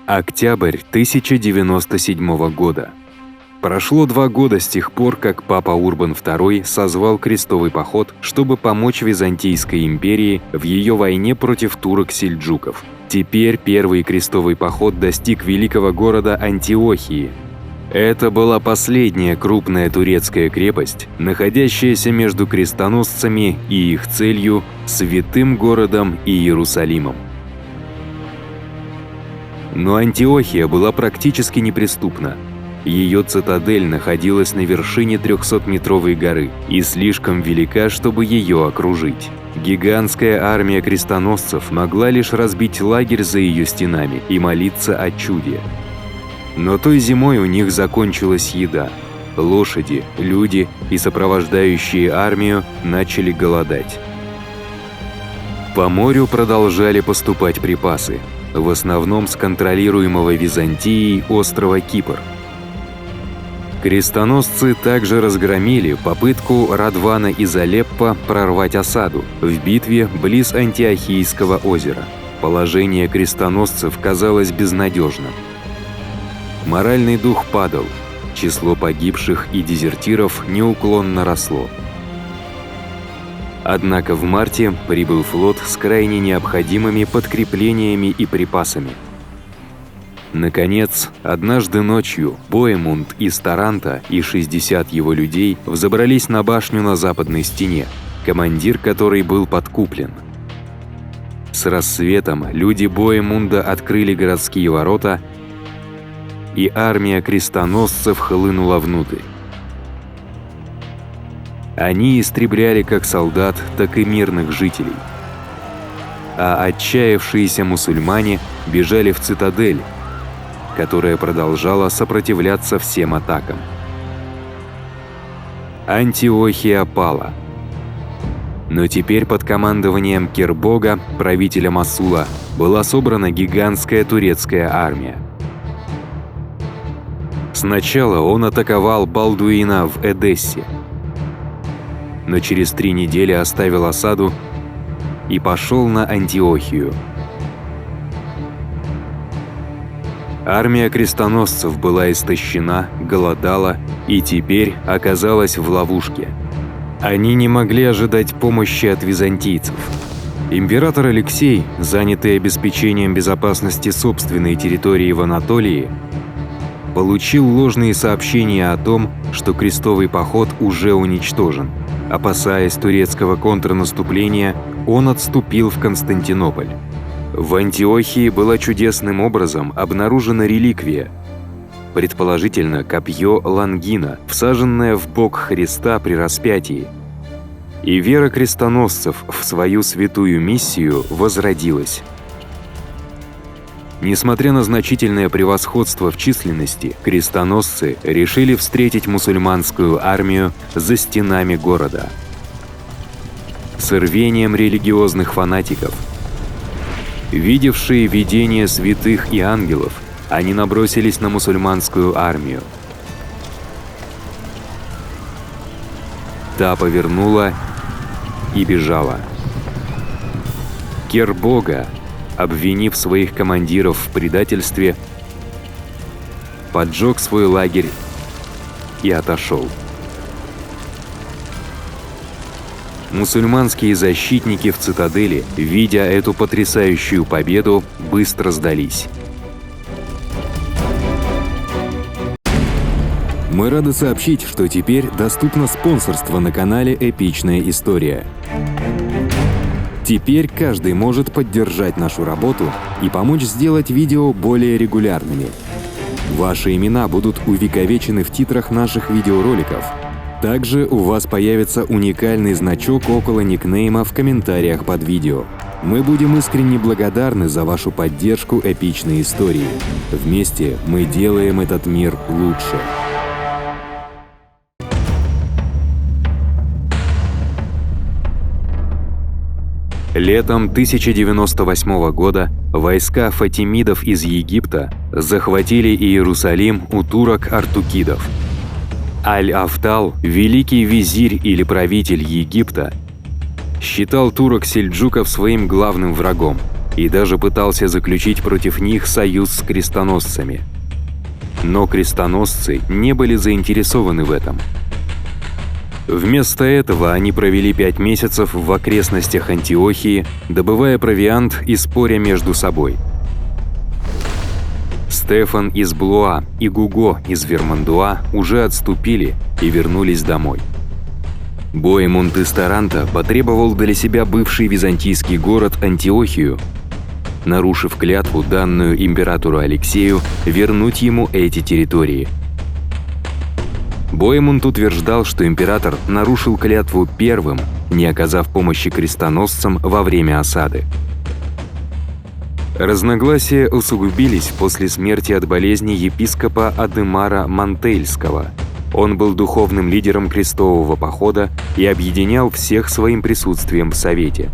Октябрь 1097 года. Прошло 2 года с тех пор, как папа Урбан II созвал крестовый поход, чтобы помочь Византийской империи в ее войне против турок-сельджуков. Теперь первый крестовый поход достиг великого города Антиохии. Это была последняя крупная турецкая крепость, находящаяся между крестоносцами и их целью – святым городом Иерусалимом. Но Антиохия была практически неприступна. Ее цитадель находилась на вершине 300-метровой горы и слишком велика, чтобы ее окружить. Гигантская армия крестоносцев могла лишь разбить лагерь за ее стенами и молиться о чуде. Но той зимой у них закончилась еда. Лошади, люди и сопровождающие армию начали голодать. По морю продолжали поступать припасы, в основном с контролируемого Византией острова Кипр. Крестоносцы также разгромили попытку Радвана из Алеппо прорвать осаду в битве близ Антиохийского озера. Положение крестоносцев казалось безнадежным. Моральный дух падал, число погибших и дезертиров неуклонно росло. Однако в марте прибыл флот с крайне необходимыми подкреплениями и припасами. Наконец, однажды ночью Боемунд из Таранта и 60 его людей взобрались на башню на западной стене, командир которой был подкуплен. С рассветом люди Боемунда открыли городские ворота, и армия крестоносцев хлынула внутрь. Они истребляли как солдат, так и мирных жителей. А отчаявшиеся мусульмане бежали в цитадель, которая продолжала сопротивляться всем атакам. Антиохия пала. Но теперь под командованием Кербога, правителя Мосула, была собрана гигантская турецкая армия. Сначала он атаковал Балдуина в Эдессе, но через 3 недели оставил осаду и пошел на Антиохию. Армия крестоносцев была истощена, голодала и теперь оказалась в ловушке. Они не могли ожидать помощи от византийцев. Император Алексей, занятый обеспечением безопасности собственной территории в Анатолии, получил ложные сообщения о том, что крестовый поход уже уничтожен. Опасаясь турецкого контрнаступления, он отступил в Константинополь. В Антиохии была чудесным образом обнаружена реликвия, предположительно копье Лангина, всаженное в бок Христа при распятии. И вера крестоносцев в свою святую миссию возродилась. Несмотря на значительное превосходство в численности, крестоносцы решили встретить мусульманскую армию за стенами города. С рвением религиозных фанатиков, видевшие видения святых и ангелов, они набросились на мусульманскую армию. Та повернула и бежала. Кербога, обвинив своих командиров в предательстве, поджег свой лагерь и отошел. Мусульманские защитники в цитадели, видя эту потрясающую победу, быстро сдались. Мы рады сообщить, что теперь доступно спонсорство на канале «Эпичная история». Теперь каждый может поддержать нашу работу и помочь сделать видео более регулярными. Ваши имена будут увековечены в титрах наших видеороликов. Также у вас появится уникальный значок около никнейма в комментариях под видео. Мы будем искренне благодарны за вашу поддержку эпичной истории. Вместе мы делаем этот мир лучше. Летом 1098 года войска фатимидов из Египта захватили Иерусалим у турок-артукидов. Аль-Афтал, великий визирь или правитель Египта, считал турок-сельджуков своим главным врагом и даже пытался заключить против них союз с крестоносцами. Но крестоносцы не были заинтересованы в этом. Вместо этого они провели 5 месяцев в окрестностях Антиохии, добывая провиант и споря между собой. Стефан из Блуа и Гуго из Вермандуа уже отступили и вернулись домой. Боемунд из Таранта потребовал для себя бывший византийский город Антиохию, нарушив клятву, данную императору Алексею, вернуть ему эти территории. Боемунд утверждал, что император нарушил клятву первым, не оказав помощи крестоносцам во время осады. Разногласия усугубились после смерти от болезни епископа Адемара Мантельского. Он был духовным лидером крестового похода и объединял всех своим присутствием в Совете.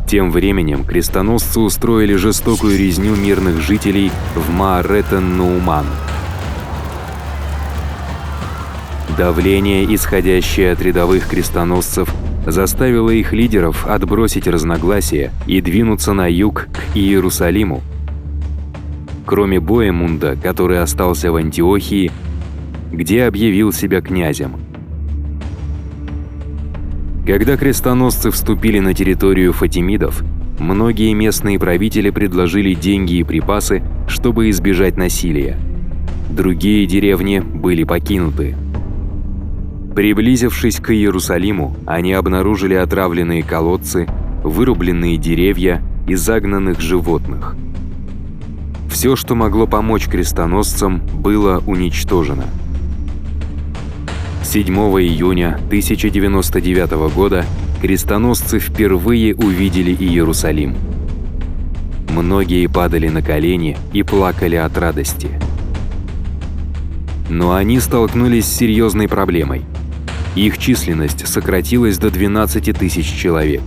Тем временем крестоносцы устроили жестокую резню мирных жителей в Мааретен-Нууман. Давление, исходящее от рядовых крестоносцев, заставило их лидеров отбросить разногласия и двинуться на юг к Иерусалиму. Кроме Боемунда, который остался в Антиохии, где объявил себя князем. Когда крестоносцы вступили на территорию фатимидов, многие местные правители предложили деньги и припасы, чтобы избежать насилия. Другие деревни были покинуты. Приблизившись к Иерусалиму, они обнаружили отравленные колодцы, вырубленные деревья и загнанных животных. Все, что могло помочь крестоносцам, было уничтожено. 7 июня 1099 года крестоносцы впервые увидели Иерусалим. Многие падали на колени и плакали от радости. Но они столкнулись с серьезной проблемой. Их численность сократилась до 12 тысяч человек.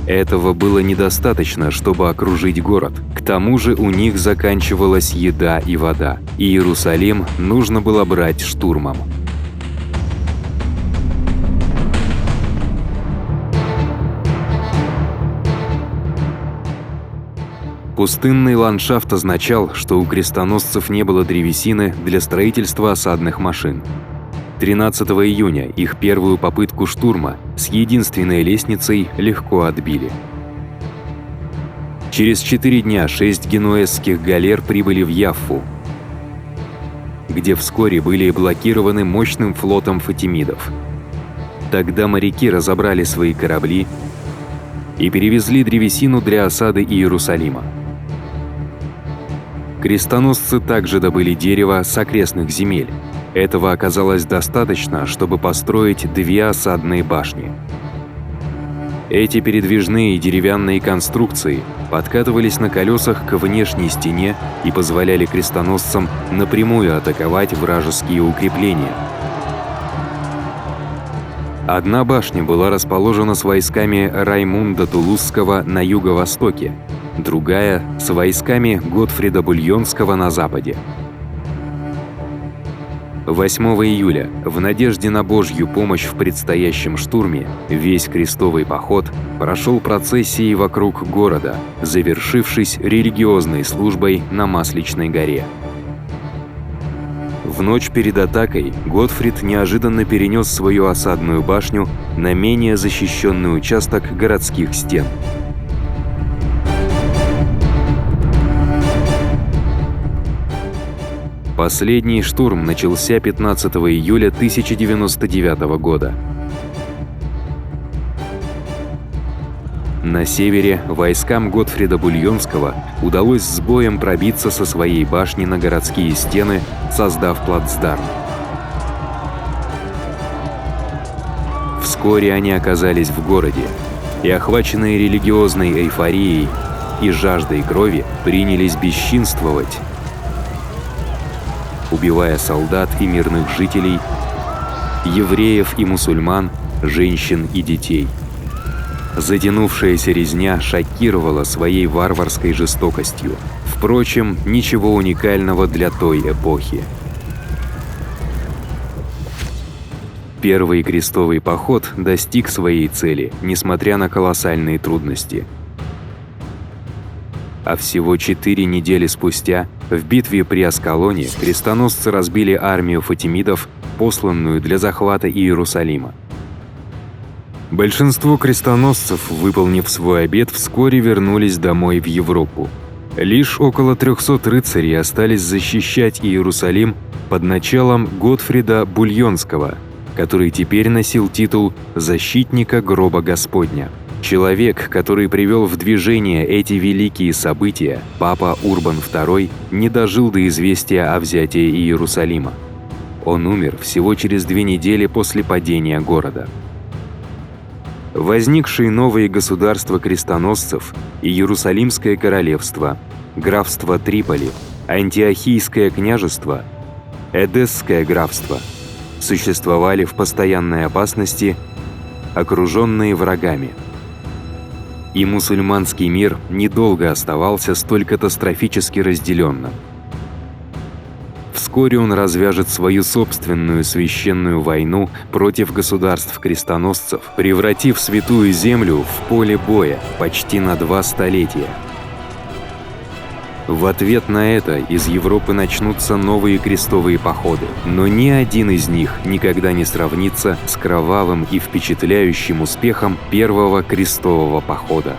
Этого было недостаточно, чтобы окружить город. К тому же у них заканчивалась еда и вода. Иерусалим нужно было брать штурмом. Пустынный ландшафт означал, что у крестоносцев не было древесины для строительства осадных машин. 13 июня их первую попытку штурма с единственной лестницей легко отбили. Через 4 дня 6 генуэзских галер прибыли в Яффу, где вскоре были блокированы мощным флотом фатимидов. Тогда моряки разобрали свои корабли и перевезли древесину для осады Иерусалима. Крестоносцы также добыли дерево с окрестных земель. Этого оказалось достаточно, чтобы построить 2 осадные башни. Эти передвижные деревянные конструкции подкатывались на колесах к внешней стене и позволяли крестоносцам напрямую атаковать вражеские укрепления. Одна башня была расположена с войсками Раймунда Тулузского на юго-востоке, другая — с войсками Готфрида Бульонского на западе. 8 июля, в надежде на Божью помощь в предстоящем штурме, весь крестовый поход прошел процессией вокруг города, завершившись религиозной службой на Масличной горе. В ночь перед атакой Готфрид неожиданно перенес свою осадную башню на менее защищенный участок городских стен. Последний штурм начался 15 июля 1099 года. На севере войскам Готфрида Бульонского удалось с боем пробиться со своей башни на городские стены, создав плацдарм. Вскоре они оказались в городе, и, охваченные религиозной эйфорией и жаждой крови, принялись бесчинствовать, убивая солдат и мирных жителей, евреев и мусульман, женщин и детей. Затянувшаяся резня шокировала своей варварской жестокостью. Впрочем, ничего уникального для той эпохи. Первый крестовый поход достиг своей цели, несмотря на колоссальные трудности. А всего 4 недели спустя, в битве при Аскалоне, крестоносцы разбили армию фатимидов, посланную для захвата Иерусалима. Большинство крестоносцев, выполнив свой обет, вскоре вернулись домой в Европу. Лишь около 300 рыцарей остались защищать Иерусалим под началом Готфрида Бульонского, который теперь носил титул «Защитника гроба Господня». Человек, который привел в движение эти великие события, папа Урбан II, не дожил до известия о взятии Иерусалима. Он умер всего через 2 недели после падения города. Возникшие новые государства крестоносцев, Иерусалимское королевство, графство Триполи, Антиохийское княжество, Эдесское графство, существовали в постоянной опасности, окруженные врагами. И мусульманский мир недолго оставался столь катастрофически разделенным. Вскоре он развяжет свою собственную священную войну против государств-крестоносцев, превратив Святую Землю в поле боя почти на 2 столетия. В ответ на это из Европы начнутся новые крестовые походы, но ни один из них никогда не сравнится с кровавым и впечатляющим успехом первого крестового похода.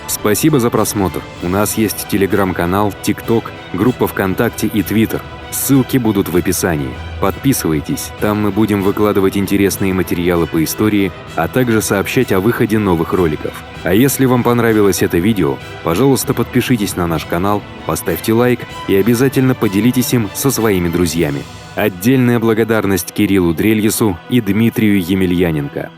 Спасибо за просмотр. У нас есть телеграм-канал, ТикТок, группа ВКонтакте и Твиттер. Ссылки будут в описании. Подписывайтесь, там мы будем выкладывать интересные материалы по истории, а также сообщать о выходе новых роликов. А если вам понравилось это видео, пожалуйста, подпишитесь на наш канал, поставьте лайк и обязательно поделитесь им со своими друзьями. Отдельная благодарность Кириллу Дрельесу и Дмитрию Емельяненко.